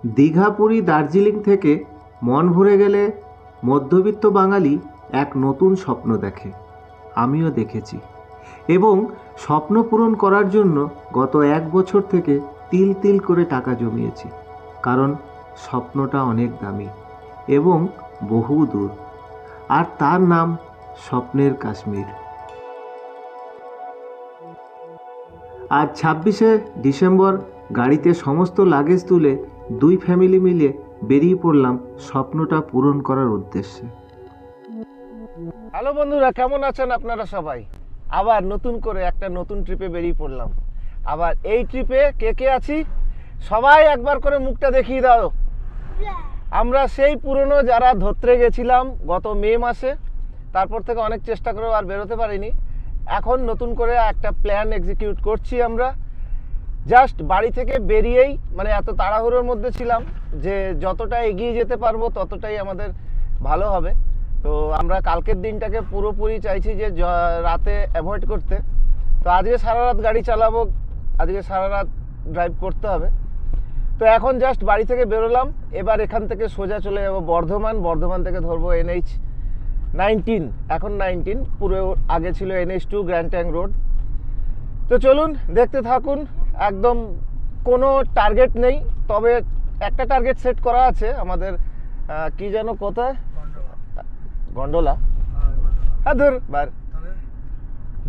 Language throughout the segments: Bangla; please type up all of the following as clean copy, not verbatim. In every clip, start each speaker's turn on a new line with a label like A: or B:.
A: দীঘা, পুরী, দার্জিলিং থেকে মন ভরে গেলে মধ্যবিত্ত বাঙালি এক নতুন স্বপ্ন দেখে। আমিও দেখেছি এবং স্বপ্ন পূরণ করার জন্য গত 1 বছর থেকে তিল তিল করে টাকা জমিয়েছি, কারণ স্বপ্নটা অনেক দামি এবং বহু দূর, আর তার নাম স্বপ্নের কাশ্মীর। আজ 26শে ডিসেম্বর গাড়িতে সমস্ত লাগেজ তুলে 2 ফ্যামিলি মিলে বেরিয়ে পড়লাম স্বপ্নটা পূরণ করার উদ্দেশ্যে।
B: হ্যালো বন্ধুরা, কেমন আছেন আপনারা সবাই? আবার নতুন করে একটা নতুন ট্রিপে বেরিয়ে পড়লাম। আবার এই ট্রিপে কে কে আছি সবাই একবার করে মুখটা দেখিয়ে দাও। আমরা সেই পুরনো যারা ধত্রে গেছিলাম গত মে মাসে, তারপর থেকে অনেক চেষ্টা করেও আর বেরোতে পারিনি। এখন নতুন করে একটা প্ল্যান এক্সিকিউট করছি আমরা। জাস্ট বাড়ি থেকে বেরিয়েই মানে এত তাড়াহুড়োর মধ্যে ছিলাম যে যতটা এগিয়ে যেতে পারবো ততটাই আমাদের ভালো হবে। তো আমরা কালকের দিনটাকে পুরোপুরি চাইছি যে রাতে অ্যাভয়েড করতে। তো আজকে সারা রাত গাড়ি চালাবো, আজকে সারা রাত ড্রাইভ করতে হবে। তো এখন জাস্ট বাড়ি থেকে বেরোলাম, এবার এখান থেকে সোজা চলে যাবো বর্ধমান। বর্ধমান থেকে ধরবো NH-19, এখন 19, পুরো আগে ছিল NH-2 গ্র্যান্ড ট্যাঙ্ক রোড। তো চলুন দেখতে থাকুন। একদম কোনো টার্গেট নেই, তবে একটা টার্গেট সেট করা আছে আমাদের। কি যেন কোথায়? গন্ডোলা। হ্যাঁ ধর বার,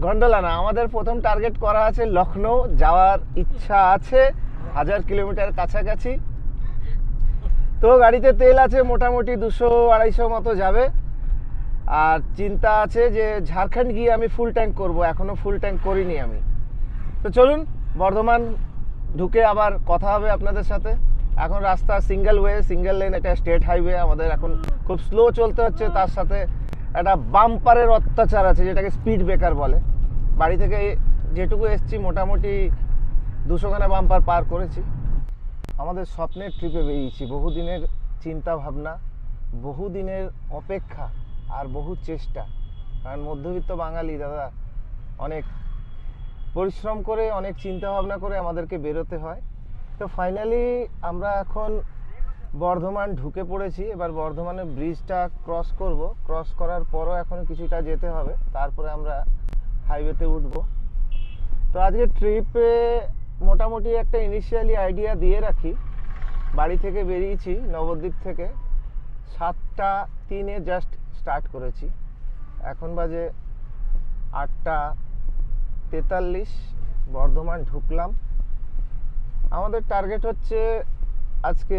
B: গন্ডোলা না, আমাদের প্রথম টার্গেট করা আছে লখনৌ। যাওয়ার ইচ্ছা আছে 1000 কিলোমিটার কাছাকাছি। তো গাড়িতে তেল আছে মোটামুটি 200-250 মতো যাবে। আর চিন্তা আছে যে ঝাড়খণ্ড গিয়ে আমি ফুল ট্যাঙ্ক করব, এখনো ফুল ট্যাঙ্ক করিনি আমি। তো চলুন বর্ধমান ঢুকে আবার কথা হবে আপনাদের সাথে। এখন রাস্তা সিঙ্গেল ওয়ে, সিঙ্গেল লেন, এটা স্টেট হাইওয়ে। আমাদের এখন খুব স্লো চলতে হচ্ছে, তার সাথে একটা বাম্পারের অত্যাচার আছে যেটাকে স্পিড ব্রেকার বলে। বাড়ি থেকে যেটুকু এসছি মোটামুটি 200খানা বাম্পার পার করেছি। আমাদের স্বপ্নের ট্রিপে বেরিয়েছি, বহুদিনের চিন্তা ভাবনা, বহুদিনের অপেক্ষা আর বহু চেষ্টা। কারণ মধ্যবিত্ত বাঙালি দাদা, অনেক পরিশ্রম করে অনেক চিন্তা ভাবনা করে আমাদেরকে বেরোতে হয়। তো ফাইনালি আমরা এখন বর্ধমান ঢুকে পড়েছি। এবার বর্ধমানের ব্রিজটা ক্রস করব। ক্রস করার পরও এখনও কিছুটা যেতে হবে, তারপরে আমরা হাইওয়েতে উঠব। তো আজকে ট্রিপে মোটামুটি একটা ইনিশিয়ালি আইডিয়া দিয়ে রাখি। বাড়ি থেকে বেরিয়েছি নবদ্বীপ থেকে 7:03 জাস্ট স্টার্ট করেছি। এখন বাজে 8:43, বর্ধমান ঢুকলাম। আমাদের টার্গেট হচ্ছে আজকে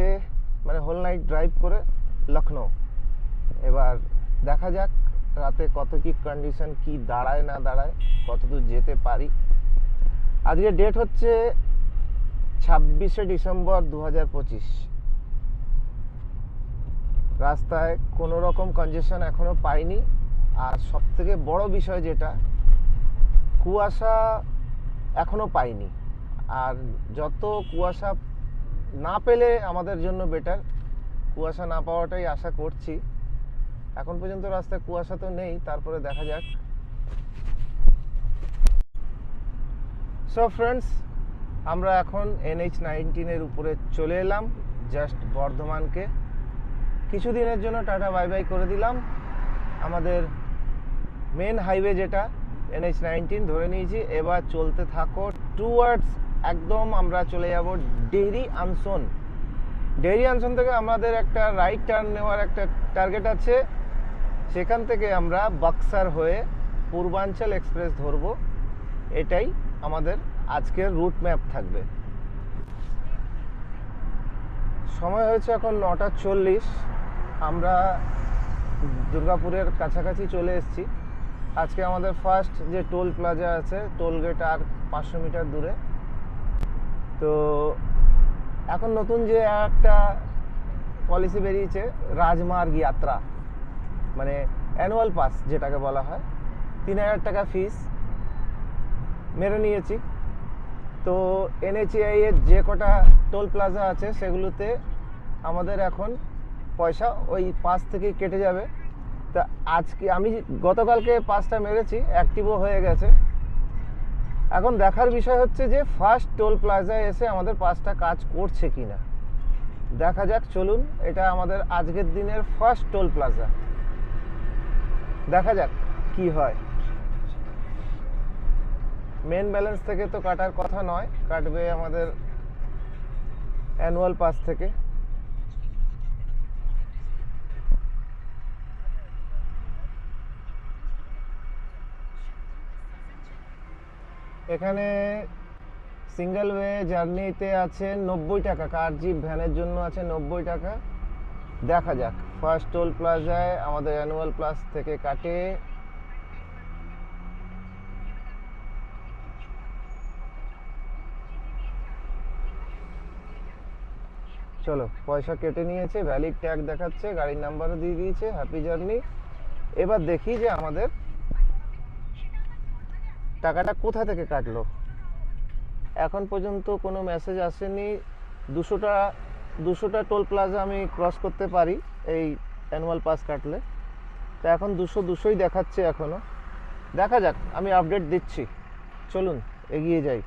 B: মানে হোল নাইট ড্রাইভ করে লখনৌ। এবার দেখা যাক রাতে কত কি কন্ডিশন, কি দাঁড়ায় না দাঁড়ায়, কত দূর যেতে পারি। আজকে ডেট হচ্ছে 26শে ডিসেম্বর 2025। রাস্তায় কোনো রকম কনজেশন এখনো পাইনি। আর সবথেকে বড় বিষয় যেটা, কুয়াশা এখনো পাইনি। আর যত কুয়াশা না পেলে আমাদের জন্য বেটার। কুয়াশা না পাওয়াটাই আশা করছি। এখন পর্যন্ত রাস্তায় কুয়াশা তো নেই, তারপরে দেখা যাক। সো ফ্রেন্ডস, আমরা এখন NH-19 উপরে চলে এলাম। জাস্ট বর্ধমানকে কিছুদিনের জন্য টাটা বাই বাই করে দিলাম। আমাদের মেন হাইওয়ে যেটা NH-19 ধরে নিয়েছি। এবার চলতে থাকো টুয়ার্ডস, একদম আমরা চলে যাব ডেইরি আনসন। ডেইরি আনসন থেকে আমাদের একটা রাইট টার্ন নেওয়ার একটা টার্গেট আছে। সেখান থেকে আমরা বাক্সার হয়ে পূর্বাঞ্চল এক্সপ্রেস ধরব। এটাই আমাদের আজকের রুট ম্যাপ থাকবে। সময় হয়েছে এখন 9:40। আমরা দুর্গাপুরের কাছাকাছি চলে এসেছি। আজকে আমাদের ফার্স্ট যে টোল প্লাজা আছে, টোল গেট আর 500 মিটার দূরে। তো এখন নতুন যে একটা পলিসি বেরিয়েছে, রাজমার্গ যাত্রা, মানে অ্যানুয়াল পাস যেটাকে বলা হয়, 3000 টাকা ফিস মেরে নিয়েছি। তো NHAI এর যে কটা টোল প্লাজা আছে সেগুলোতে আমাদের এখন পয়সা ওই পাস থেকে কেটে যাবে। তা আজকে আমি গতকালকে পাসটা মেরেছি, অ্যাক্টিভও হয়ে গেছে। এখন দেখার বিষয় হচ্ছে যে ফার্স্ট টোল প্লাজায় এসে আমাদের পাসটা কাজ করছে কিনা। দেখা যাক, চলুন। এটা আমাদের আজকের দিনের ফার্স্ট টোল প্লাজা, দেখা যাক কি হয়। মেন ব্যালেন্স থেকে তো কাটার কথা নয়, কাটবে আমাদের অ্যানুয়াল পাস থেকে। এখানে সিঙ্গেল ওয়ে জার্নিতে আছে 90 টাকা, কার জিপ ভ্যানের জন্য আছে 90 টাকা। দেখা যাক ফার্স্ট টোল প্লাজায় আমাদের অ্যানুয়াল প্লাস থেকে কাটে। চলো, পয়সা কেটে নিয়েছে, ভ্যালিড ট্যাগ দেখাচ্ছে, গাড়ির নাম্বারও দিয়ে দিয়েছে, হ্যাপি জার্নি। এবার দেখি যে আমাদের টাকাটা কোথা থেকে কাটলো। এখন পর্যন্ত কোনো মেসেজ আসেনি। 200টা টোল প্লাজা আমি ক্রস করতে পারি এই অ্যানুয়াল পাস কাটলে। তো এখন 200ই দেখাচ্ছে এখনও। দেখা যাক, আমি আপডেট দিচ্ছি। চলুন এগিয়ে যাই।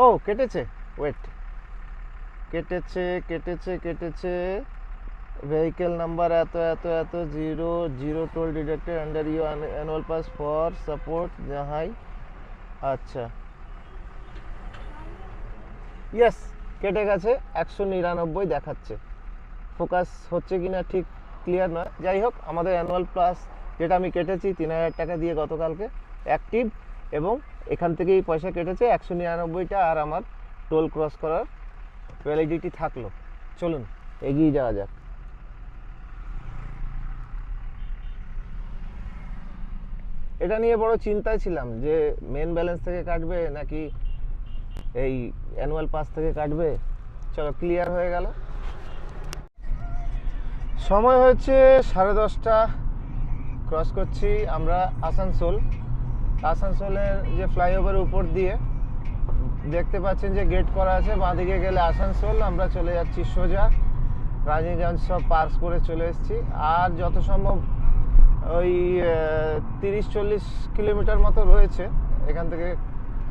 B: ও কেটেছে, ওয়েট, কেটেছে। ভেহিকেল নাম্বার এত 0 toll deducted under you annual pass for support জাহাই। আচ্ছা, ইয়েস, কেটে গেছে। 199 দেখাচ্ছে। ফোকাস হচ্ছে কিনা ঠিক ক্লিয়ার নয়। যাই হোক, আমাদের অ্যানুয়াল প্লাস যেটা আমি কেটেছি 3000 টাকা দিয়ে গতকালকে, অ্যাক্টিভ, এবং এখান থেকেই পয়সা কেটেছে 199টা, আর আমার টোল ক্রস করার ভ্যালিডিটি থাকলো। চলুন এগিয়ে যাওয়া যাক। এটা নিয়ে বড় চিন্তায় ছিলাম যে মেন ব্যালেন্স থেকে কাটবে নাকি এই অ্যানুয়াল পাস থেকে কাটবে। চলো, ক্লিয়ার হয়ে গেল। সময় হচ্ছে 10:30। ক্রস করছি আমরা আসানসোলের যে ফ্লাইওভারের উপর দিয়ে দেখতে পাচ্ছেন যে গেট করা আছে। বাঁদিকে গেলে আসানসোল, আমরা চলে যাচ্ছি সোজা। রাজনীগঞ্জ সব পার্স করে চলে এসেছি। আর যত সম্ভব ওই 30-40 কিলোমিটার মতো রয়েছে এখান থেকে,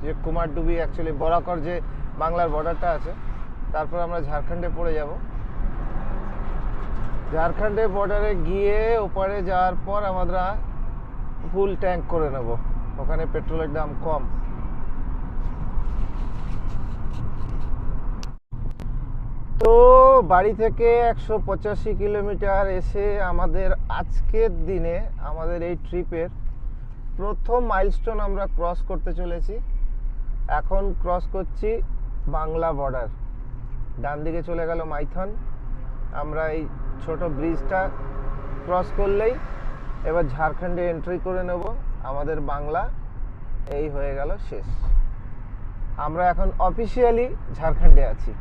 B: যে কুমারডুবি, অ্যাকচুয়ালি বরাকর যে বাংলার বর্ডারটা আছে, তারপর আমরা ঝাড়খণ্ডে পড়ে যাব। ঝাড়খণ্ডের বর্ডারে গিয়ে ওপারে যাওয়ার পর আমরা ফুল ট্যাঙ্ক করে নেব, ওখানে পেট্রোলের দাম কম। তো বাড়ি থেকে 185 কিলোমিটার এসে আমাদের আজকের দিনে আমাদের এই ট্রিপের প্রথম মাইলস্টোন আমরা ক্রস করতে চলেছি। এখন ক্রস করছি বাংলা বর্ডার। ডান দিকে চলে গেল মাইথন। আমরা এই ছোট ব্রিজটা ক্রস করলেই এবার ঝাড়খণ্ডে এন্ট্রি করে নেব। আমাদের বাংলা এই হয়ে গেল শেষ। আমরা এখন অফিসিয়ালি ঝাড়খণ্ডে আছি।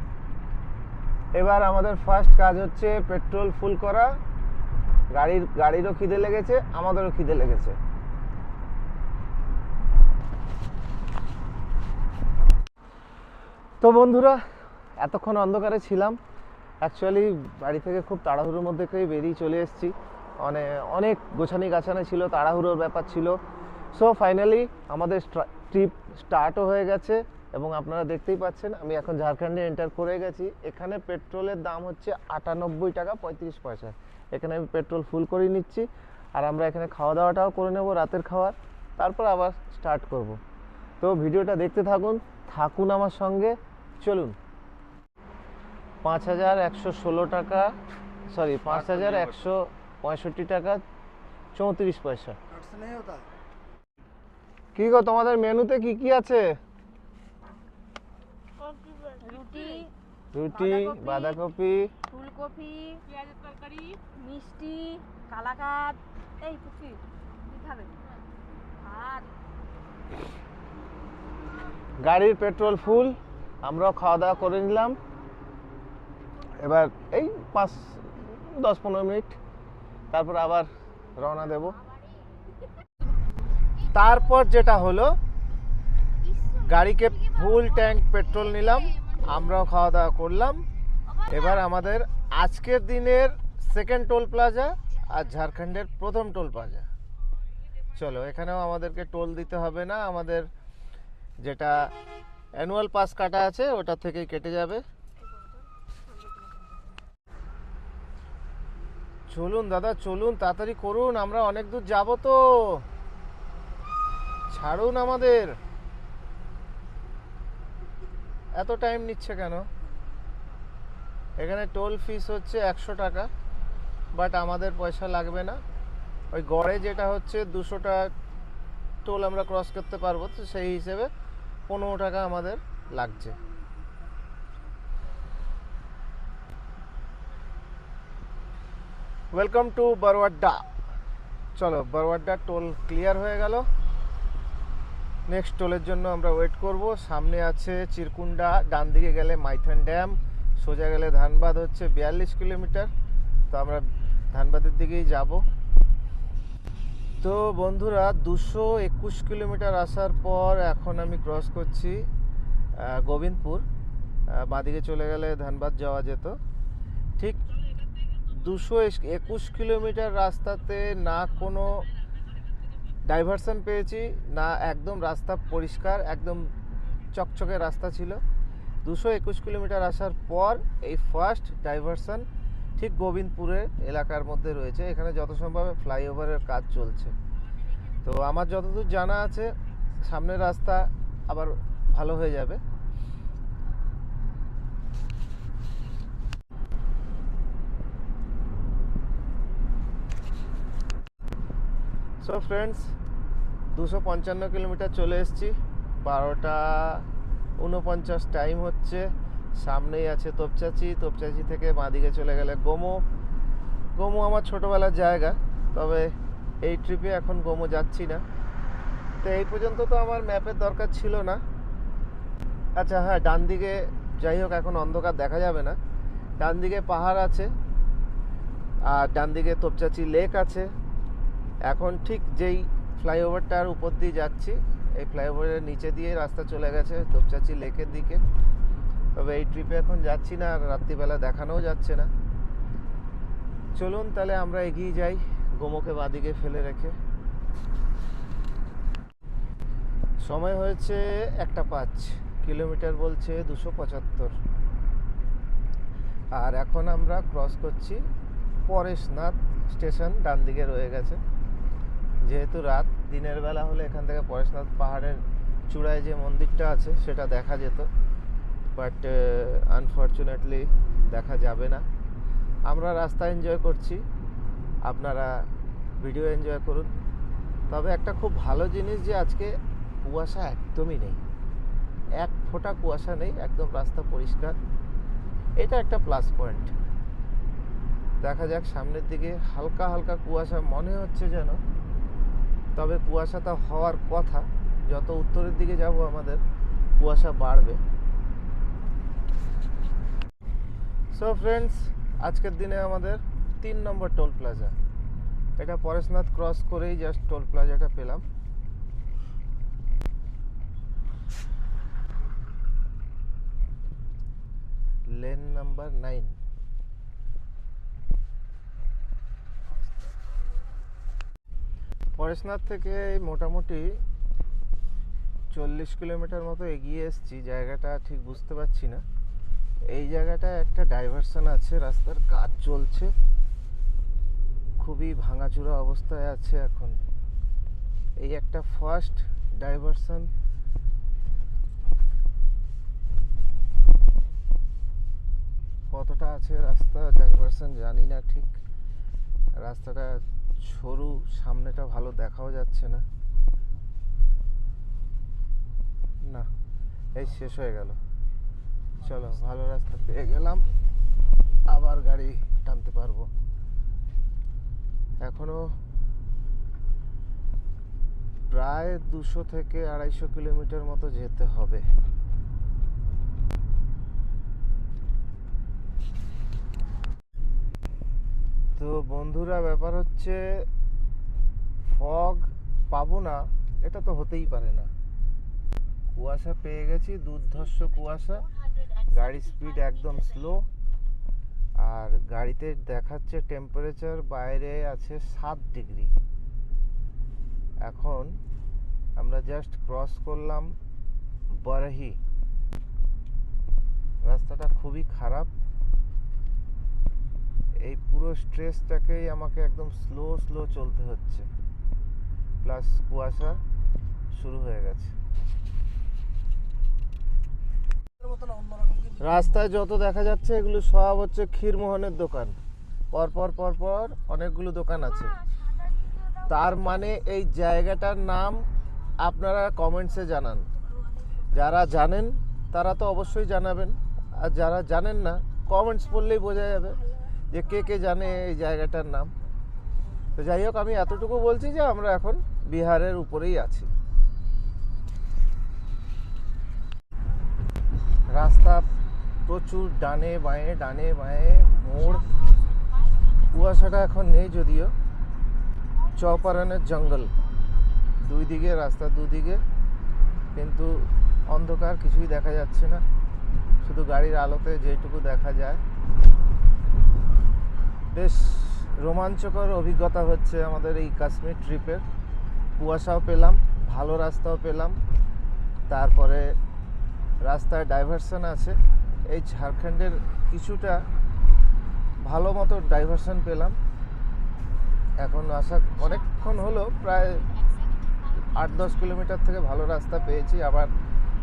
B: এবার আমাদের ফার্স্ট কাজ হচ্ছে পেট্রোল ফুল করা। গাড়িরও খিদে লেগেছে, আমাদেরও খিদে লেগেছে। তো বন্ধুরা, এতক্ষণ অন্ধকারে ছিলাম। অ্যাকচুয়ালি বাড়ি থেকে খুব তাড়াহুড়োর মধ্যে করে বেরিয়ে চলে এসেছি। অনেক গোছানি গাছানি ছিল, তাড়াহুড়োর ব্যাপার ছিল। সো ফাইনালি আমাদের ট্রিপ স্টার্টও হয়ে গেছে, এবং আপনারা দেখতেই পাচ্ছেন আমি এখন ঝাড়খণ্ডে এন্টার করে গেছি। এখানে পেট্রোলের দাম হচ্ছে 98 টাকা 35 পয়সা। এখানে আমি পেট্রোল ফুল করে নিচ্ছি, আর আমরা এখানে খাওয়া দাওয়াটাও করে নেব, রাতের খাওয়ার, তারপর আবার স্টার্ট করব। তো ভিডিওটা দেখতে থাকুন আমার সঙ্গে। চলুন। 5116 টাকা, সরি 5165 টাকা 34 পয়সা। কি গো, তোমাদের মেনুতে কি কি আছে? রুটি, বাঁধাকপি,
C: ফুলকপি, পেঁয়াজের তরকারি, মিষ্টি, কালাকাঁদ। এই পুচি কি খাবে? আর
B: গাড়ির পেট্রোল ফুল, আমরাও খাওয়া দাওয়া করে নিলাম। এবার এই 10-15 মিনিট, তারপর আবার রওনা দেব। তারপর যেটা হলো, গাড়িকে ফুল ট্যাঙ্ক পেট্রোল নিলাম, আমরাও খাওয়া দাওয়া করলাম। এবার আমাদের আজকের দিনের সেকেন্ড টোল প্লাজা আর ঝাড়খণ্ডের প্রথম টোল প্লাজা। চলো, এখানেও আমাদেরকে টোল দিতে হবে না, আমাদের যেটা অ্যানুয়াল পাস কাটা আছে ওটা থেকেই কেটে যাবে। চলুন দাদা চলুন, তাড়াতাড়ি করুন, আমরা অনেক দূর যাব তো, ছাড়ুন আমাদের। এত টাইম নিচ্ছে কেন? এখানে টোল ফিস হচ্ছে 100 টাকা, বাট আমাদের পয়সা লাগবে না। ওই গড়ে যেটা হচ্ছে 200টা টোল আমরা ক্রস করতে পারবো, তো সেই হিসেবে 15 টাকা আমাদের লাগছে। Welcome to Barwadda. চলো, বরওয়াড্ডা টোল ক্লিয়ার হয়ে গেল। নেক্সট টোলের জন্য আমরা ওয়েট করব। সামনে আছে চিরকুন্ডা, ডান দিকে গেলে মাইথন ড্যাম, সোজা গেলে ধানবাদ হচ্ছে 42 কিলোমিটার। তো আমরা ধানবাদের দিকেই যাব। তো বন্ধুরা 221 কিলোমিটার আসার পর এখন আমি ক্রস করছি গোবিন্দপুর। বাঁদিকে চলে গেলে ধানবাদ যাওয়া যেত। ঠিক 221 কিলোমিটার রাস্তাতে না কোনো ডাইভারশন পেয়েছি, না একদম রাস্তা পরিষ্কার, একদম চকচকে রাস্তা ছিল। 221 কিলোমিটার আসার পর এই ফার্স্ট ডাইভারশন ঠিক গোবিন্দপুরের এলাকার মধ্যে রয়েছে। এখানে যত সম্ভব ফ্লাইওভারের কাজ চলছে। তো আমার যতদূর জানা আছে সামনের রাস্তা আবার ভালো হয়ে যাবে। সো ফ্রেন্ডস, 255 কিলোমিটার চলে এসেছি। 12:49 টাইম হচ্ছে। সামনেই আছে তোপচাচি। তোপচাচি থেকে বাঁদিকে চলে গেলে গোমো। গোমো আমার ছোটোবেলার জায়গা, তবে এই ট্রিপে এখন গোমো যাচ্ছি না। তো এই পর্যন্ত তো আমার ম্যাপের দরকার ছিল না। আচ্ছা হ্যাঁ, ডান দিকে যাই হোক এখন অন্ধকার দেখা যাবে না, ডান দিকে পাহাড় আছে আর ডান দিকে তোপচাচি লেক আছে। এখন ঠিক যেই ফ্লাইওভারটার উপর দিয়ে যাচ্ছি, এই ফ্লাইওভারের নিচে দিয়ে রাস্তা চলে গেছে তোপচাচি লেকের দিকে। তবে এই ট্রিপে এখন যাচ্ছি না, আর রাত্রিবেলা দেখানোও যাচ্ছে না। চলুন তাহলে আমরা এগিয়ে যাই গোমোকে বাঁদিকে ফেলে রেখে। সময় হয়েছে 1:05, কিলোমিটার বলছে 275। আর এখন আমরা ক্রস করছি পরেশনাথ স্টেশন, ডান দিকে রয়ে গেছে। যেহেতু রাত, দিনের বেলা হলে এখান থেকে পরেশনাথ পাহাড়ের চূড়ায় যে মন্দিরটা আছে সেটা দেখা যেত, বাট আনফর্চুনেটলি দেখা যাবে না। আমরা রাস্তা এনজয় করছি, আপনারা ভিডিও এনজয় করুন। তবে একটা খুব ভালো জিনিস যে আজকে কুয়াশা একদমই নেই, এক ফোঁটা কুয়াশা নেই, একদম রাস্তা পরিষ্কার। এটা একটা প্লাস পয়েন্ট। দেখা যাক সামনের দিকে, হালকা হালকা কুয়াশা মনে হচ্ছে যেন, তবে কুয়াশাটা হওয়ার কথা। যত উত্তরের দিকে যাব আমাদের কুয়াশা বাড়বে। সো ফ্রেন্ডস, আজকের দিনে আমাদের 3 নম্বর টোল প্লাজা। এটা পরেশনাথ ক্রস করেই জাস্ট টোল প্লাজাটা পেলাম। Lane number 9। পরেশনাথ থেকে মোটামুটি 40 কিলোমিটার মতো এগিয়ে এসেছি। জায়গাটা ঠিক বুঝতে পারছি না। এই জায়গাটায় একটা ডাইভারশন আছে, রাস্তার কাজ চলছে, খুবই ভাঙাচোরা অবস্থায় আছে এখন। এই একটা ফার্স্ট ডাইভারশন। কতটা আছে রাস্তা ডাইভারশন জানি না ঠিক। রাস্তাটা সরু, সামনেটা ভালো দেখাও যাচ্ছে না। না, এই শেষ হয়ে গেল। চলো, ভালো রাস্তা পেয়ে গেলাম, আবার গাড়ি টানতে পারবো। এখনো প্রায় 200 থেকে 250 কিলোমিটার মতো যেতে হবে। তো বন্ধুরা, ব্যাপার হচ্ছে ফগ পাবো না, এটা তো হতেই পারে না। কুয়াশা পেয়ে গেছি, দুর্ধর্ষ কুয়াশা। গাড়ির স্পিড একদম স্লো, আর গাড়িতে দেখাচ্ছে টেম্পারেচার বাইরে আছে 7 ডিগ্রি। এখন আমরা জাস্ট ক্রস করলাম বরহি। রাস্তাটা খুবই খারাপ। এই পুরো স্ট্রেসটাকেই আমাকে একদম স্লো স্লো চলতে হচ্ছে, প্লাস কুয়াশা শুরু হয়ে গেছে। রাস্তায় যত দেখা যাচ্ছে এগুলো সব হচ্ছে ক্ষীরমোহনের দোকান, পরপর পরপর অনেকগুলো দোকান আছে। তার মানে এই জায়গাটার নাম আপনারা কমেন্টসে জানান। যারা জানেন তারা তো অবশ্যই জানাবেন, আর যারা জানেন না কমেন্টস পড়লেই বোঝা যাবে যে কে কে জানে এই জায়গাটার নাম। তো যাই হোক, আমি এতটুকু বলছি যে আমরা এখন বিহারের উপরেই আছি। রাস্তা প্রচুর ডানে বাঁয়ে মোড়। কুয়াশাটা এখন নেই যদিও, চৌপারনের জঙ্গল দুই দিকে, রাস্তার দুদিকে, কিন্তু অন্ধকার, কিছুই দেখা যাচ্ছে না, শুধু গাড়ির আলোতে যেটুকু দেখা যায়। বেশ রোমাঞ্চকর অভিজ্ঞতা হচ্ছে আমাদের এই কাশ্মীর ট্রিপের। কুয়াশাও পেলাম, ভালো রাস্তাও পেলাম, তারপরে রাস্তায় ডাইভারশন আছে। এই ঝাড়খণ্ডের কিছুটা ভালো মতো ডাইভারশন পেলাম। এখন আসা অনেকক্ষণ হলো, প্রায় 8-10 কিলোমিটার থেকে ভালো রাস্তা পেয়েছি, আবার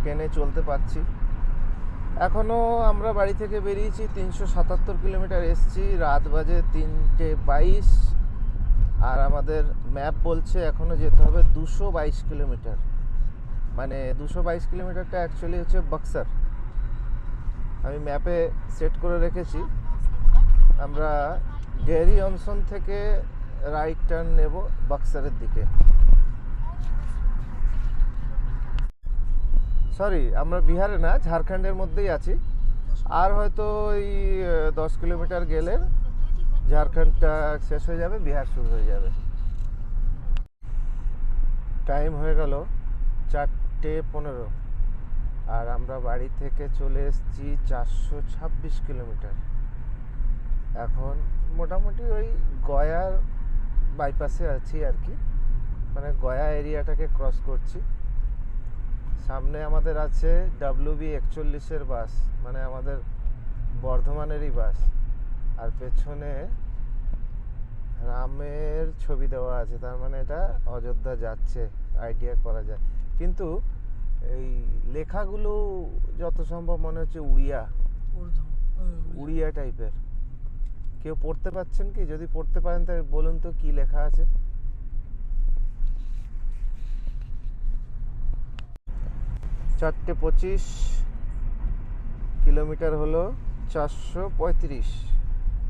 B: ট্রেনে চলতে পারছি। এখনও আমরা বাড়ি থেকে বেরিয়েছি 377 কিলোমিটার এসছি, রাত বাজে 3:22, আর আমাদের ম্যাপ বলছে এখনও যেতে হবে 222 কিলোমিটার। মানে 222 কিলোমিটারটা অ্যাকচুয়ালি হচ্ছে বক্সার। আমি ম্যাপে সেট করে রেখেছি। আমরা ডেয়ারি অনসন থেকে রাইট টার্ন নেব বক্সারের দিকে। সরি, আমরা বিহারে না, ঝাড়খণ্ডের মধ্যেই আছি। আর হয়তো ওই 10 কিলোমিটার গেলে ঝাড়খণ্ডটা শেষ হয়ে যাবে, বিহার শুরু হয়ে যাবে। টাইম হয়ে গেল 4:15, আর আমরা বাড়ি থেকে চলে এসেছি 426 কিলোমিটার। এখন মোটামুটি ওই গয়ার বাইপাসে আছি আর কি, মানে গয়া এরিয়াটাকে ক্রস করছি। সামনে আমাদের আছে WB41 বাস, মানে আমাদের বর্ধমানেরই বাস, আর পেছনে রামের ছবি দেওয়া আছে, তার মানে এটা অযোধ্যা যাচ্ছে, আইডিয়া করা যায়। কিন্তু এই লেখাগুলো যত সম্ভব মনে হচ্ছে উড়িয়া টাইপের। কেউ পড়তে পারছেন কি? যদি পড়তে পারেন তাহলে বলুন তো কি লেখা আছে। 4:25 কিলোমিটার হলো 435।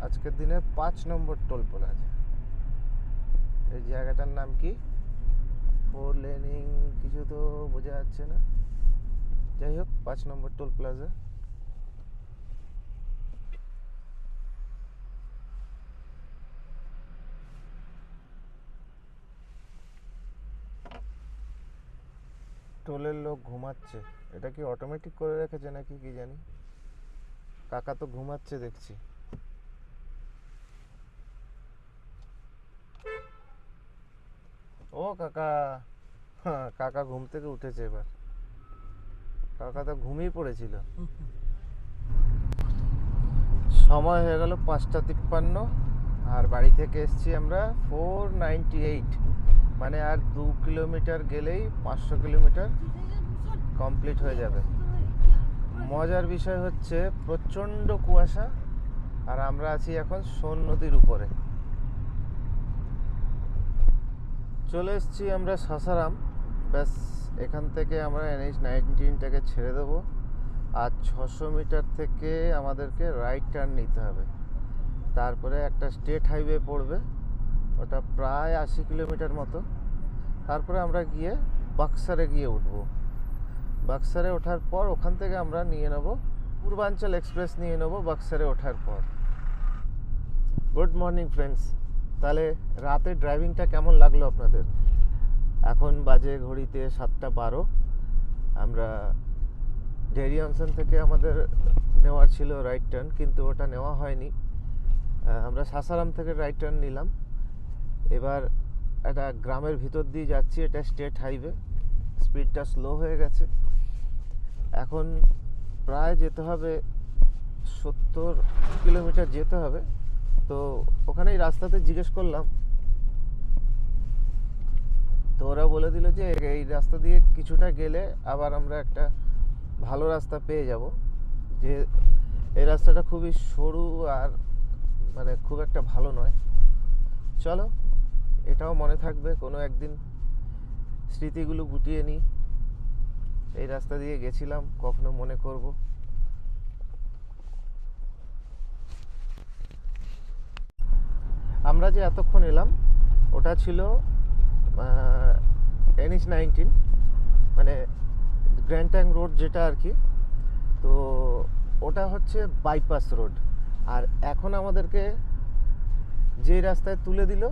B: আজকের দিনে 5 নম্বর টোল প্লাজা। এই জায়গাটার নাম কি? 4 লেনিং কিছু তো বোঝা যাচ্ছে না। যাই হোক, 5 নম্বর টোল প্লাজা। টোলের লোক ঘুমাচ্ছে। এটা কি অটোমেটিক করে রেখেছে নাকি কি জানি। কাকা তো ঘুমাচ্ছে দেখছি। ও কাকা, হ্যাঁ কাকা ঘুম থেকে উঠেছে এবার। কাকা তো ঘুমিয়ে পড়েছিল। সময় হয়ে গেল 5:53, আর বাড়ি থেকে এসছি আমরা 498, মানে আর 2 কিলোমিটার গেলেই 500 কিলোমিটার কমপ্লিট হয়ে যাবে। মজার বিষয় হচ্ছে প্রচণ্ড কুয়াশা, আর আমরা আছি এখন সোন নদীর উপরে। চলে এসেছি আমরা সাসারাম। ব্যাস, এখান থেকে আমরা NH-19টাকে ছেড়ে দেবো, আর 600 মিটার থেকে আমাদেরকে রাইট টার্ন নিতে হবে। তারপরে একটা স্টেট হাইওয়ে পড়বে, ওটা প্রায় 80 কিলোমিটার মতো। তারপরে আমরা গিয়ে বাক্সারে গিয়ে উঠবো। বাক্সারে ওঠার পর ওখান থেকে আমরা নিয়ে নেব পূর্বাঞ্চল এক্সপ্রেস নিয়ে নেব বাক্সারে ওঠার পর। Good morning friends. তাহলে রাতের ড্রাইভিংটা কেমন লাগলো আপনাদের? এখন বাজে ঘড়িতে 7:12। আমরা ডেয়ারি অনসন থেকে আমাদের নেওয়ার ছিল রাইট টার্ন, কিন্তু ওটা নেওয়া হয়নি। আমরা সাসারাম থেকে রাইট টার্ন নিলাম। এবার একটা গ্রামের ভিতর দিয়ে যাচ্ছি, এটা স্টেট হাইওয়ে, স্পিডটা স্লো হয়ে গেছে। এখন প্রায় যেতে হবে 70 কিলোমিটার যেতে হবে, তো ওখানেই রাস্তাতে জিজ্ঞেস করলাম, তো ওরা বলে দিল যে এই রাস্তা দিয়ে কিছুটা গেলে আবার আমরা একটা ভালো রাস্তা পেয়ে যাব, যে এই রাস্তাটা খুবই সরু আর মানে খুব একটা ভালো নয়। চলো, এটাও মনে থাকবে, কোনো একদিন স্মৃতিগুলো গুটিয়ে নিই। এই রাস্তা দিয়ে গেছিলাম, কখনো মনে করব। আমরা যে এতক্ষণ এলাম ওটা ছিল NH-19, মানে গ্র্যান্ড ট্যাঙ্ক রোড যেটা আর কি। তো ওটা হচ্ছে বাইপাস রোড। আর এখন আমাদেরকে যেই রাস্তায় তুলে দিল,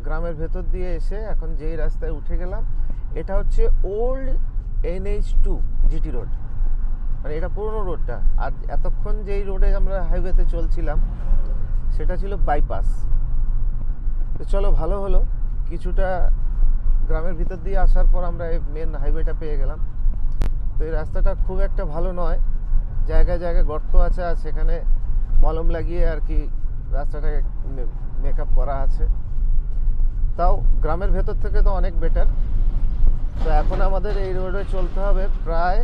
B: গ্রামের ভেতর দিয়ে এসে এখন যেই রাস্তায় উঠে গেলাম, এটা হচ্ছে ওল্ড NH-2 GT রোড, মানে এটা পুরনো রোডটা। আর এতক্ষণ যেই রোডে আমরা হাইওয়েতে চলছিলাম সেটা ছিল বাইপাস। তো চলো, ভালো হলো, কিছুটা গ্রামের ভিতর দিয়ে আসার পর আমরা এই মেন হাইওয়েটা পেয়ে গেলাম। তো এই রাস্তাটা খুব একটা ভালো নয়, জায়গায় জায়গায় গর্ত আছে, আর সেখানে মলম লাগিয়ে আর কি রাস্তাটাকে মেকআপ করা আছে। তাও গ্রামের ভেতর থেকে তো অনেক বেটার। তো এখন আমাদের এই রোডে চলতে হবে প্রায়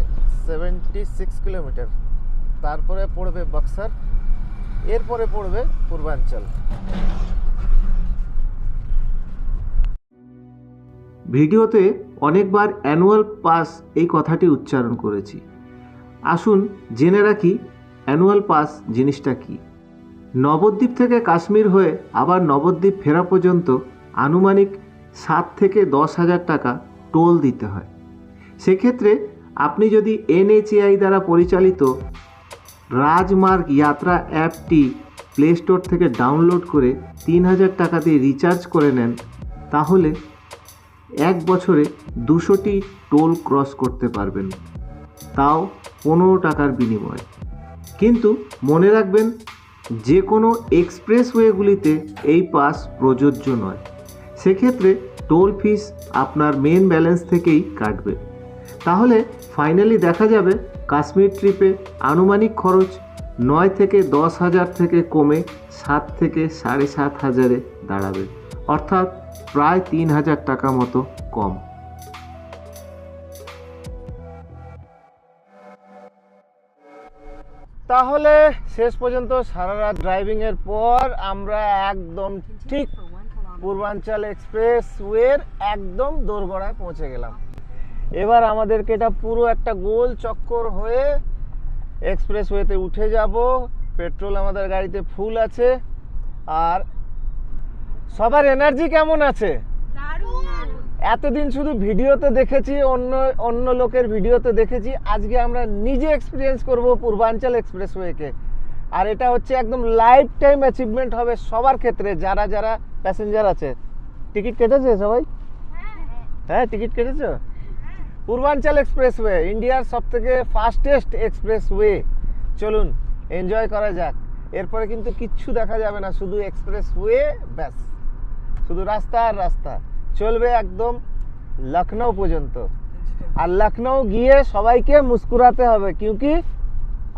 B: 76 কিলোমিটার, তারপরে পড়বে বক্সার, এরপরে পড়বে পূর্বাঞ্চল।
A: ভিডিওতে অনেকবার অ্যানুয়াল পাস এই কথাটি উচ্চারণ করেছি। আসুন জেনে রাখি অ্যানুয়াল পাস জিনিসটা কি। নবদ্বীপ থেকে কাশ্মীর হয়ে আবার নবদ্বীপ ফেরা পর্যন্ত আনুমানিক 7 থেকে 10,000 টাকা টোল দিতে হয়। সেক্ষেত্রে আপনি যদি NHAI দ্বারা পরিচালিত রাজমার্গ যাত্রা অ্যাপটি প্লে স্টোর থেকে ডাউনলোড করে 3,000 টাকা দিয়ে রিচার্জ করে নেন, তাহলে 1 বছরে 200টি টোল ক্রস করতে পারবেন, তাও 15 টাকার বিনিময়ে। কিন্তু মনে রাখবেন, যে কোনো এক্সপ্রেসওয়েগুলিতে এই পাস প্রযোজ্য নয়। সেক্ষেত্রে টোল ফিস আপনার মেন ব্যালেন্স থেকেই কাটবে। তাহলে ফাইনালি দেখা যাবে কাশ্মীর ট্রিপে আনুমানিক খরচ 9 থেকে 10,000 থেকে কমে 7 থেকে 7,500 দাঁড়াবে, অর্থাৎ প্রায় 3,000 টাকা মতো কম।
B: তাহলে শেষ পর্যন্ত সারা রাত ড্রাইভিং এর পর আমরা একদম ঠিক পূর্বাঞ্চল এক্সপ্রেস ওয়ের একদম দোরগোড়ায় পৌঁছে গেলাম। এবার আমাদেরকে এটা পুরো একটা গোল চক্কর হয়ে এক্সপ্রেস ওয়েতে উঠে যাব। পেট্রোল আমাদের গাড়িতে ফুল আছে। আর সবার এনার্জি কেমন আছে? এতদিন শুধু ভিডিওতে দেখেছি, অন্য লোকের ভিডিওতে দেখেছি, আজকে আমরা নিজে এক্সপিরিয়েন্স করব পূর্বাঞ্চল এক্সপ্রেসওয়েকে। আর এটা হচ্ছে একদম লাইফ টাইম অ্যাচিভমেন্ট হবে সবার ক্ষেত্রে, যারা যারা প্যাসেঞ্জার আছে। টিকিট কেটেছে সবাই? হ্যাঁ, টিকিট কেটেছো? পূর্বাঞ্চল এক্সপ্রেসওয়ে ইন্ডিয়ার সবথেকে ফাস্টেস্ট এক্সপ্রেসওয়ে। চলুন এনজয় করা যাক। এরপরে কিন্তু কিচ্ছু দেখা যাবে না, শুধু এক্সপ্রেসওয়ে, ব্যাস শুধু রাস্তা আর রাস্তা চলবে একদম লখনৌ পর্যন্ত। আর লখনৌ গিয়ে সবাইকে মুস্কুরাতে হবে, क्योंकि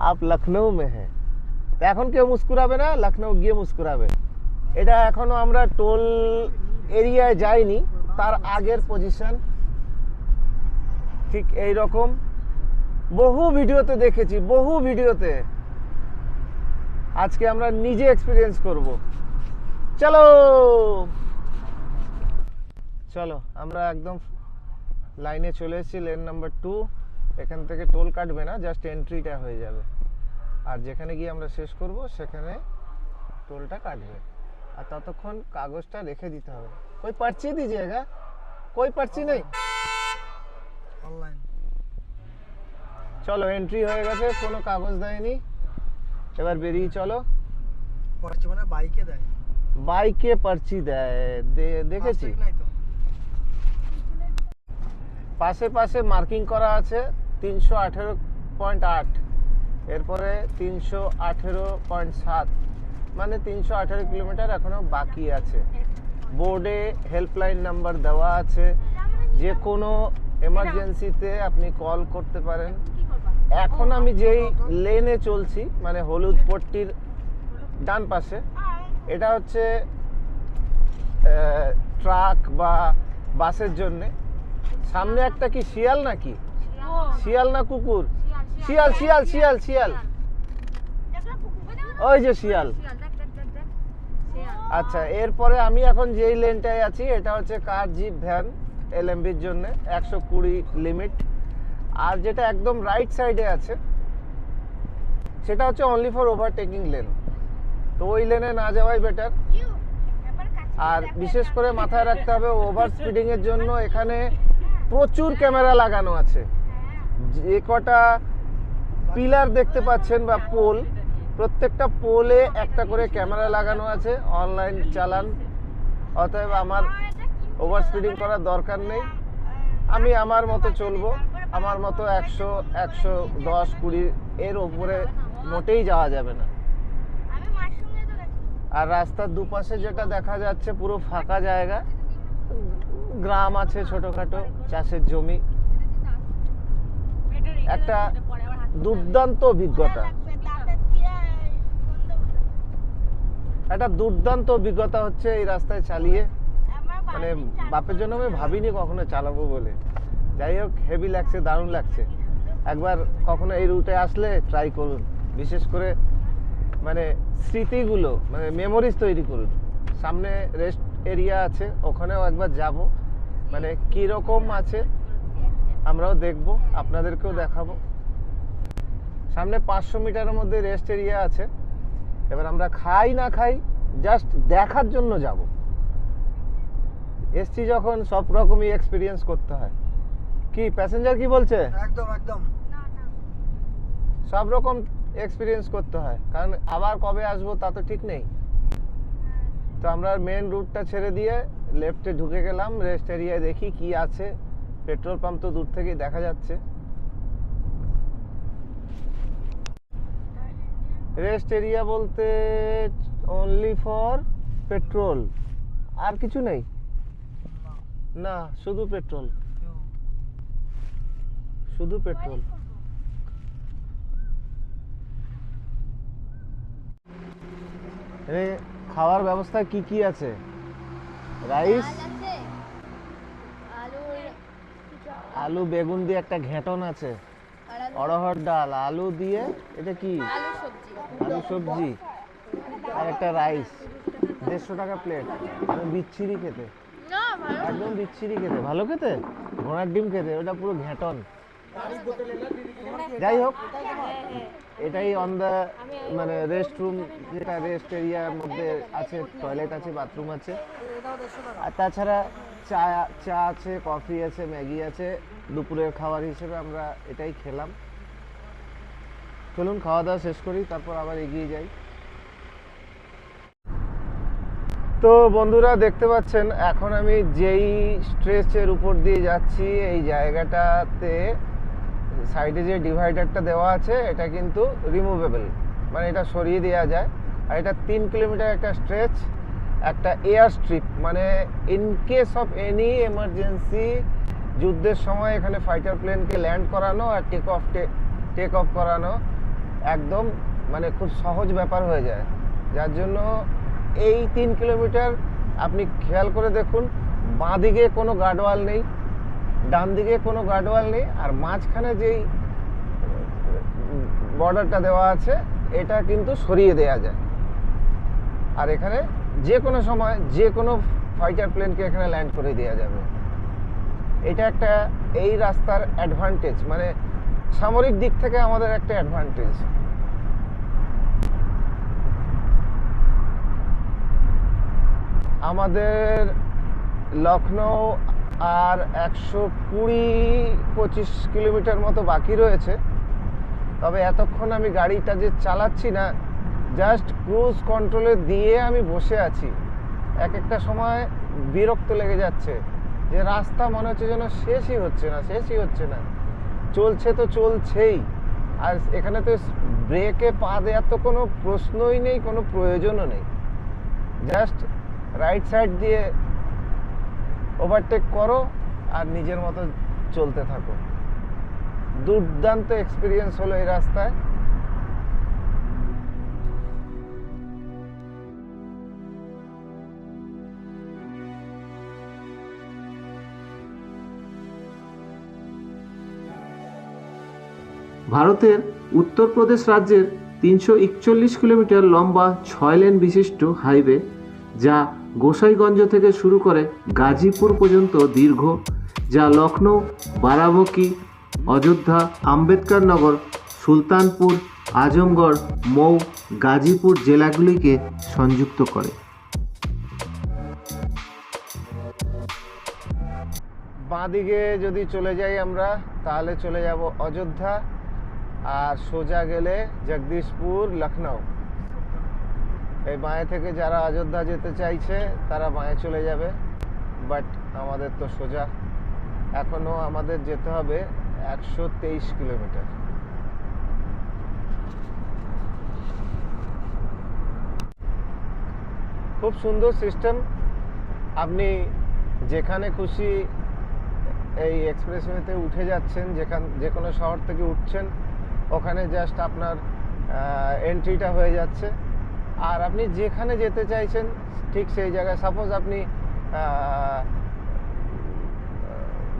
B: आप লখনৌ में हैं। তো এখন কেউ মুস্কুরাবে না, লখনৌ গিয়ে মুস্কুরাবে। এটা এখনো আমরা টোল এরিয়ায় যাইনি, তার আগের পজিশন ঠিক এই রকম। বহু ভিডিওতে দেখেছি, বহু ভিডিওতে। আজকে আমরা নিজে এক্সপিরিয়েন্স করব। চলো চলো, আমরা একদম লাইনে চলে এসেছি, লেন নাম্বার 2। এখান থেকে টোল কাটবে না, জাস্ট এন্ট্রিটা হয়ে যাবে। আর যেখানে গিয়ে আমরা শেষ করব সেখানে টোলটা কাটবে। আর ততক্ষণ কাগজটা রেখে দিতে হবে। कोई पर्ची दीजिएगा? कोई पर्ची नहीं?
D: অনলাইন।
B: চলো, এন্ট্রি হয়ে গেছে, কোনো কাগজ দেয়নি। এবার বেরিয়ে চলো।
D: পার্চি মানে বাইকে দেয়?
B: বাইকে পার্চি দেয়, দেখেছি।
D: নাই তো।
B: পাশে পাশে মার্কিং করা আছে 318.8, এরপরে 318.7, মানে 318 কিলোমিটার এখনো বাকি আছে। বোর্ডে হেল্পলাইন নাম্বার দেওয়া আছে, যে কোনো এমার্জেন্সিতে আপনি কল করতে পারেন। এখন আমি যেই লেনে চলছি, মানে হলুদ পট্টির ডান পাশে, এটা হচ্ছে ট্রাক বা বাসের জন্য। সামনে একটা কি শিয়াল নাকি? শিয়াল না কুকুর? শিয়াল শিয়াল শিয়াল শিয়াল, ওই যে শিয়াল। আচ্ছা, এরপরে আমি এখন যেই লেনটায় আছি এটা হচ্ছে কার, জিপ, ভ্যান, এলএমবির জন্য 120 লিমিট। আর যেটা একদম রাইট সাইডে আছে সেটা হচ্ছে অনলি ফর ওভারটেকিং লেন। তো ওই লেনে না যাওয়াই বেটার। আর বিশেষ করে মাথায় রাখতে হবে ওভার স্পিডিং এর জন্য এখানে প্রচুর ক্যামেরা লাগানো আছে। যে কটা পিলার দেখতে পাচ্ছেন বা পোল, প্রত্যেকটা পোলে একটা করে ক্যামেরা লাগানো আছে। অনলাইন চালান, অতএব আমার ওভার স্পিডিং করার দরকার নেই। আমি আমার মতো চলবো, আমার মতো 100, 110, 20 এর ওপরে মোটেই যাওয়া যাবে না। আর রাস্তার দুপাশে যেটা দেখা যাচ্ছে পুরো ফাঁকা জায়গা, গ্রাম আছে, ছোটখাটো চাষের জমি। একটা দুর্দান্ত অভিজ্ঞতা, একটা দুর্দান্ত অভিজ্ঞতা হচ্ছে এই রাস্তায় চালিয়ে। মানে বাপের জন্য আমি ভাবিনি কখনো চালাবো বলে। যাই হোক, হেভি লাগছে, দারুণ লাগছে। একবার কখনো এই রুটে আসলে ট্রাই করুন, বিশেষ করে মানে স্মৃতিগুলো, মানে মেমোরিজ তৈরি করুন। সামনে রেস্ট এরিয়া আছে, ওখানেও একবার যাব, মানে কীরকম আছে আমরাও দেখবো, আপনাদেরকেও দেখাবো। সামনে 500 মিটারের মধ্যে রেস্ট এরিয়া আছে। এবার আমরা খাই না খাই জাস্ট দেখার জন্য যাব। এসছি যখন সব রকমই এক্সপিরিয়েন্স করতে হয়। কি প্যাসেঞ্জার কি বলছে?
D: একদম একদম
B: সব রকম এক্সপিরিয়েন্স করতে হয়, কারণ আবার কবে আসবো তা তো ঠিক নেই। তো আমরা মেন রুটটা ছেড়ে দিয়ে লেফটে ঢুকে গেলাম রেস্ট এরিয়ায়। দেখি কি আছে। পেট্রোল পাম্প তো দূর থেকেই দেখা যাচ্ছে। রেস্ট এরিয়া বলতে অনলি ফর পেট্রোল, আর কিছু নেই না, শুধু পেট্রোল, শুধু পেট্রোল। খাওয়ার ব্যবস্থা কি কি আছে? রাইস, আলু বেগুন দিয়ে একটা ঘেঁটন আছে, অড়হর ডাল, আলু দিয়ে এটা কি আলু সবজি, আর একটা রাইস। 150 টাকা প্লেট। আমি বিচ্ছিরি খেতে, একদম বিচ্ছিরি খেতে। ভালো খেতে, ঘোড়ার ডিম খেতে, ওটা পুরো ঘেঁটন। যাই হোক, এটাই অন দ্য মানে রেস্ট রুম, যেটা রেস্ট এরিয়ার মধ্যে আছে, টয়লেট আছে, বাথরুম আছে। আর তাছাড়া চা আছে, কফি আছে, ম্যাগি আছে। দুপুরের খাবার হিসেবে আমরা এটাই খেলাম। চলুন খাওয়া দাওয়া শেষ করি, তারপর আবার এগিয়ে যাই। তো বন্ধুরা দেখতে পাচ্ছেন এখন আমি যেই স্ট্রেচের উপর দিয়ে যাচ্ছি, এই জায়গাটাতে সাইডে যে ডিভাইডারটা দেওয়া আছে এটা কিন্তু রিমুভেবল, মানে এটা সরিয়ে দেওয়া যায়। আর এটা 3 কিলোমিটার একটা স্ট্রেচ, একটা এয়ার স্ট্রিপ, মানে in case of any emergency, যুদ্ধের সময় এখানে ফাইটার প্লেনকে ল্যান্ড করানো আর টেক অফ করানো একদম মানে খুব সহজ ব্যাপার হয়ে যায়। যার জন্য এই 3 কিলোমিটার আপনি খেয়াল করে দেখুন, বাঁ দিকে কোনো গার্ডওয়াল নেই, ডান দিকে কোনো গার্ডওয়াল নেই, আর মাঝখানে যেই বর্ডারটা দেওয়া আছে এটা কিন্তু সরিয়ে দেওয়া যায়। আর এখানে যে কোনো সময় যে কোনো ফাইটার প্লেনকে এখানে ল্যান্ড করে দেওয়া যাবে। এটা একটা এই রাস্তার অ্যাডভান্টেজ, মানে সামরিক দিক থেকে আমাদের একটা অ্যাডভান্টেজ। আমাদের লখনৌ আর 120-25 কিলোমিটার মতো বাকি রয়েছে। তবে এতক্ষণ আমি গাড়িটা যে চালাচ্ছি না, জাস্ট ক্রুজ কন্ট্রোলে দিয়ে আমি বসে আছি। এক একটা সময় বিরক্ত লেগে যাচ্ছে যে রাস্তা মনে হচ্ছে যেন শেষই হচ্ছে না, চলছে তো চলছেই। আর এখানে তো ব্রেকে পা দেওয়ার তো কোনো প্রশ্নই নেই, কোনো প্রয়োজনও নেই। জাস্ট রাইট সাইড দিয়ে ওভারটেক করো আর নিজের মতো চলতে থাকো। দুর্দান্ত এক্সপিরিয়েন্স হলো এই রাস্তায়।
A: ভারতের উত্তরপ্রদেশ রাজ্যের 341 কিলোমিটার লম্বা 6 লেন বিশিষ্ট হাইওয়ে, যা গোসাইগঞ্জ থেকে শুরু করে গাজীপুর পর্যন্ত দীর্ঘ, যা লখনৌ, বারাবঁকি, অযোধ্যা, আম্বেদকর নগর, সুলতানপুর, আজমগড়, মৌ, গাজীপুর জেলাগুলিকে সংযুক্ত করে।
B: বাঁদিকে যদি চলে যাই আমরা, তাহলে চলে যাব অযোধ্যা, আর সোজা গেলে জগদীশপুর, লখনৌ। এই বাঁয়ে থেকে যারা অযোধ্যা যেতে চাইছে তারা বাঁয়ে চলে যাবে, বাট আমাদের তো সোজা, এখনও আমাদের যেতে হবে 123 কিলোমিটার। খুব সুন্দর সিস্টেম, আপনি যেখানে খুশি এই এক্সপ্রেসওয়েতে উঠে যাচ্ছেন, যে কোনো শহর থেকে উঠছেন, ওখানে জাস্ট আপনার এন্ট্রিটা হয়ে যাচ্ছে, আর আপনি যেখানে যেতে চাইছেন ঠিক সেই জায়গায়। সাপোজ আপনি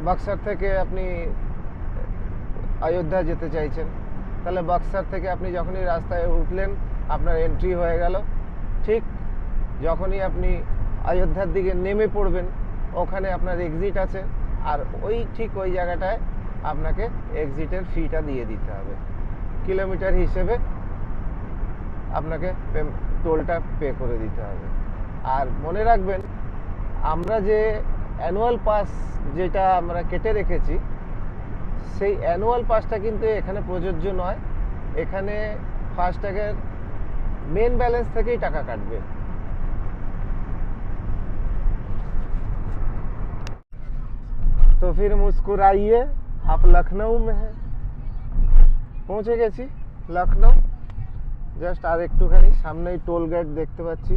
B: বক্সার থেকে আপনি অযোধ্যা যেতে চাইছেন, তাহলে বক্সার থেকে আপনি যখনই রাস্তায় উঠলেন আপনার এন্ট্রি হয়ে গেল। ঠিক যখনই আপনি অযোধ্যার দিকে নেমে পড়বেন, ওখানে আপনার এক্সিট আছে, আর ঠিক ওই জায়গাটায় আপনাকে এক্সিটের ফিটা দিয়ে দিতে হবে। কিলোমিটার হিসেবে আপনাকে টোলটা পে করে দিতে হবে। আর মনে রাখবেন, আমরা যে অ্যানুয়াল পাস যেটা আমরা কেটে রেখেছি, সেই অ্যানুয়াল পাসটা কিন্তু এখানে প্রযোজ্য নয়। এখানে ফাস্ট্যাগের মেন ব্যালেন্স থেকেই টাকা কাটবে। তো ফির মুস্কুরাইয়ে, আপ লখনৌ মে হ্যাঁ। পৌঁছে গেছি লখনৌ, জাস্ট আর একটুখানি সামনেই টোল গেট দেখতে পাচ্ছি।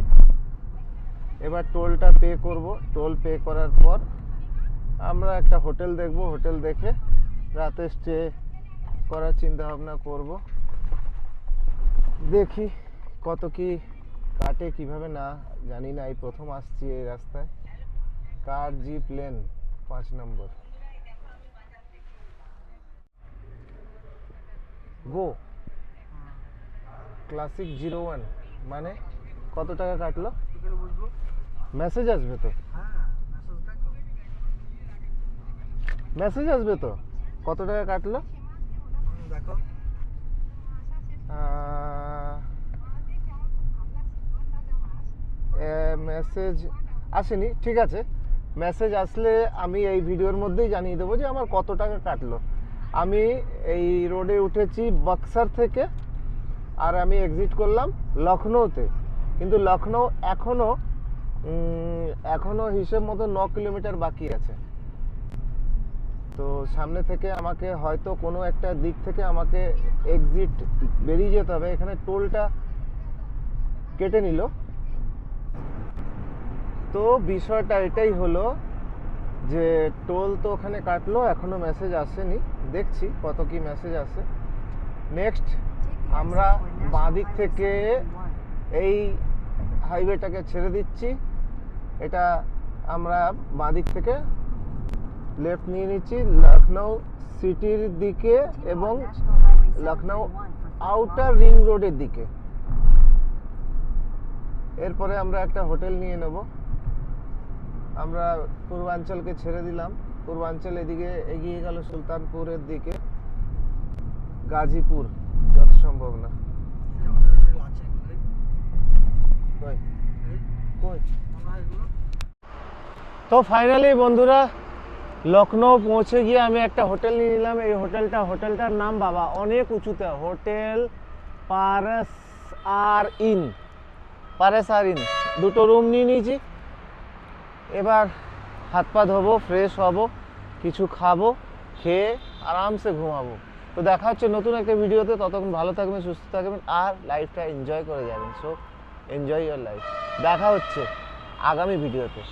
B: এবার টোলটা পে করব। টোল পে করার পর আমরা একটা হোটেল দেখব, হোটেল দেখে রাতে স্টে করার চিন্তা ভাবনা করব। দেখি কত কি কাটে, কিভাবে না জানি না, এই প্রথম আসছি এই রাস্তায়। কার জিপ লেন 5 নম্বর, গো ক্লাসিক 01। মানে কত টাকা কাটলো?
D: কি করে বুঝবো?
B: মেসেজ আসবে তো,
D: হ্যাঁ, মেসেজ দেখো।
B: মেসেজ আসবে তো কত টাকা কাটলো।
D: দেখো।
B: মেসেজ আসেনি, ঠিক আছে। মেসেজ আসলে আমি এই ভিডিওর মধ্যেই জানিয়ে দেবো যে আমার কত টাকা কাটলো। আমি এই রোডে উঠেছি বক্সার থেকে, আর আমি এক্সিট করলাম লখনৌতে। কিন্তু লখনৌ এখনো হিসেব মতো 9 কিলোমিটার বাকি আছে। তো সামনে থেকে আমাকে হয়তো কোনো একটা দিক থেকে আমাকে এক্সিট বেরিয়ে যেতে হবে। এখানে টোলটা কেটে নিল। তো বিষয়টা এটাই হলো যে টোল তো ওখানে কাটলো, এখনো মেসেজ আসেনি, দেখছি কত কি মেসেজ আসে। নেক্সট আমরা বাঁদিক থেকে এই হাইওয়েটাকে ছেড়ে দিচ্ছি। এটা আমরা বাঁদিক থেকে লেফট নিয়ে নিচ্ছি লখনৌ সিটির দিকে এবং লখনৌ আউটার রিং রোডের দিকে। এরপরে আমরা একটা হোটেল নিয়ে নেব। আমরা পূর্বাঞ্চলকে ছেড়ে দিলাম, পূর্বাঞ্চল এদিকে এগিয়ে গেল সুলতানপুরের দিকে, গাজীপুর যত সম্ভব না।
D: হোটেল আছে এগুলোই।
B: কই
D: এই,
B: কই
D: মনে হয় এগুলো।
B: তো ফাইনালি বন্ধুরা লখনৌ পৌঁছে গিয়ে আমি একটা হোটেল নিয়ে নিলাম। এই হোটেলটার নাম বাবা অনেক উঁচুতে, হোটেল পারস আর ইন। দুটো রুম নিয়ে নিয়েছি। এবার হাত পা ধোবো, ফ্রেশ হব, কিছু খাবো, খেয়ে আরামসে ঘুমাবো। তো দেখা হচ্ছে নতুন একটা ভিডিওতে। ততক্ষণ ভালো থাকবেন, সুস্থ থাকবেন, আর লাইফটা এনজয় করে যাবেন। So enjoy your life. দেখা হচ্ছে আগামী ভিডিওতে।